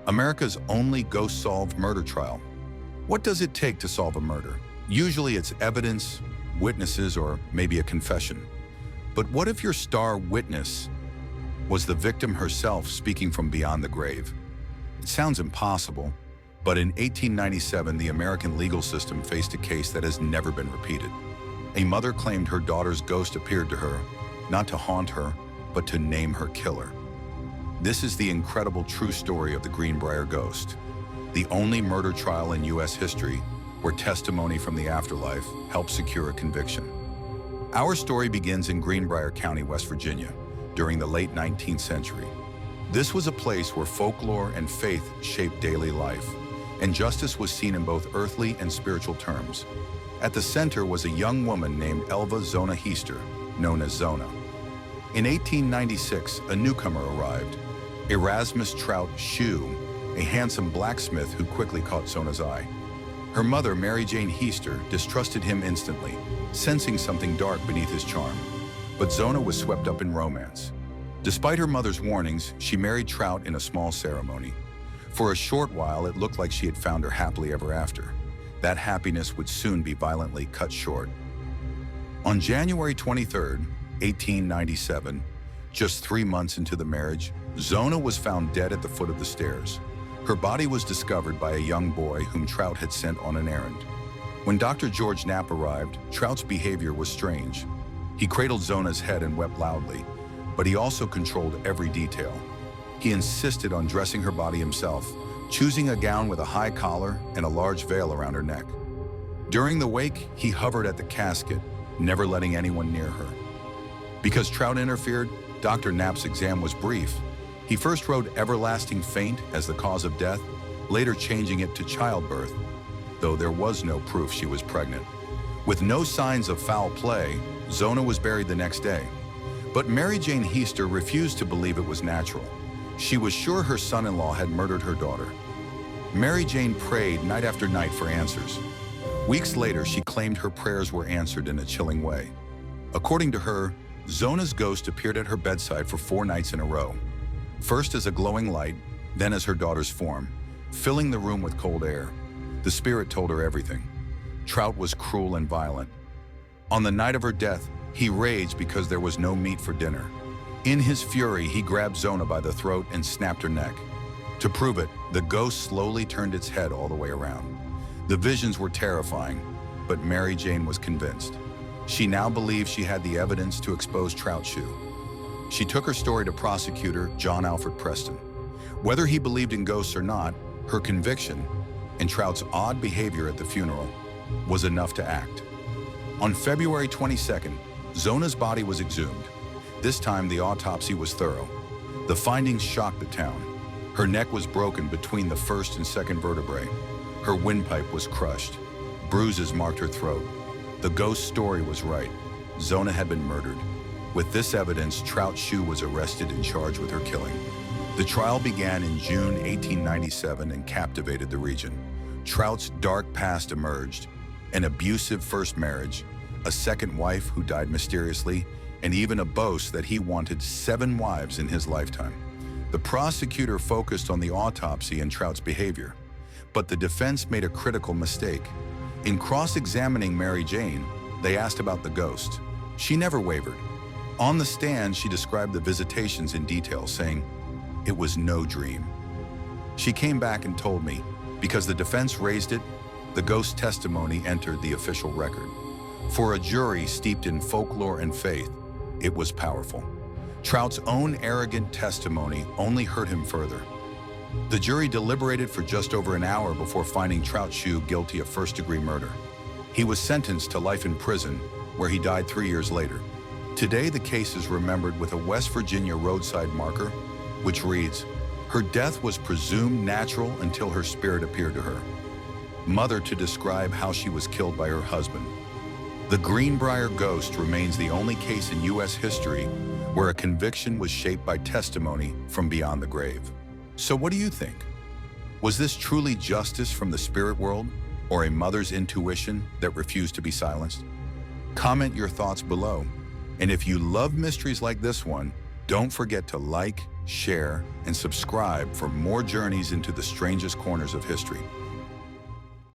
America's only ghost-solved murder trial. What does it take to solve a murder? Usually it's evidence, witnesses, or maybe a confession. But what if your star witness was the victim herself speaking from beyond the grave? It sounds impossible, but in 1897, the American legal system faced a case that has never been repeated. A mother claimed her daughter's ghost appeared to her, not to haunt her, but to name her killer. This is the incredible true story of the Greenbrier ghost, the only murder trial in U.S. history where testimony from the afterlife helped secure a conviction. Our story begins in Greenbrier County, West Virginia, during the late 19th century. This was a place where folklore and faith shaped daily life, and justice was seen in both earthly and spiritual terms. At the center was a young woman named Elva Zona Heister, known as Zona. In 1896, a newcomer arrived, Erasmus Trout Shue, a handsome blacksmith who quickly caught Zona's eye. Her mother, Mary Jane Heister, distrusted him instantly, sensing something dark beneath his charm. But Zona was swept up in romance. Despite her mother's warnings, she married Trout in a small ceremony. For a short while, it looked like she had found her happily ever after. That happiness would soon be violently cut short. On January 23, 1897, just 3 months into the marriage, Zona was found dead at the foot of the stairs. Her body was discovered by a young boy whom Trout had sent on an errand. When Dr. George Knapp arrived, Trout's behavior was strange. He cradled Zona's head and wept loudly, but he also controlled every detail. He insisted on dressing her body himself, choosing a gown with a high collar and a large veil around her neck. During the wake, he hovered at the casket, never letting anyone near her. Because Trout interfered, Dr. Knapp's exam was brief. He first wrote everlasting faint as the cause of death, later changing it to childbirth, though there was no proof she was pregnant. With no signs of foul play, Zona was buried the next day. But Mary Jane Heister refused to believe it was natural. She was sure her son-in-law had murdered her daughter. Mary Jane prayed night after night for answers. Weeks later, she claimed her prayers were answered in a chilling way. According to her, Zona's ghost appeared at her bedside for 4 nights in a row. First as a glowing light, then as her daughter's form, filling the room with cold air. The spirit told her everything. Trout was cruel and violent. On the night of her death, he raged because there was no meat for dinner. In his fury, he grabbed Zona by the throat and snapped her neck. To prove it, the ghost slowly turned its head all the way around. The visions were terrifying, but Mary Jane was convinced. She now believed she had the evidence to expose Trout Shue. She took her story to prosecutor John Alfred Preston. Whether he believed in ghosts or not, her conviction, and Trout's odd behavior at the funeral, was enough to act. On February 22nd, Zona's body was exhumed. This time, the autopsy was thorough. The findings shocked the town. Her neck was broken between the first and second vertebrae. Her windpipe was crushed. Bruises marked her throat. The ghost story was right. Zona had been murdered. With this evidence, Trout Shue was arrested and charged with her killing. The trial began in June 1897 and captivated the region. Trout's dark past emerged: an abusive first marriage, a second wife who died mysteriously, and even a boast that he wanted 7 wives in his lifetime. The prosecutor focused on the autopsy and Trout's behavior, but the defense made a critical mistake. In cross-examining Mary Jane, they asked about the ghost. She never wavered. On the stand, she described the visitations in detail, saying, "It was no dream." She came back and told me, because the defense raised it, the ghost testimony entered the official record. For a jury steeped in folklore and faith, it was powerful. Trout's own arrogant testimony only hurt him further. The jury deliberated for just over an hour before finding Trout Shue guilty of first-degree murder. He was sentenced to life in prison, where he died 3 years later. Today, the case is remembered with a West Virginia roadside marker, which reads, "Her death was presumed natural until her spirit appeared to her." Mother to describe how she was killed by her husband. The Greenbrier ghost remains the only case in U.S. history where a conviction was shaped by testimony from beyond the grave. So what do you think? Was this truly justice from the spirit world, or a mother's intuition that refused to be silenced? Comment your thoughts below. And if you love mysteries like this one, don't forget to like, share, and subscribe for more journeys into the strangest corners of history.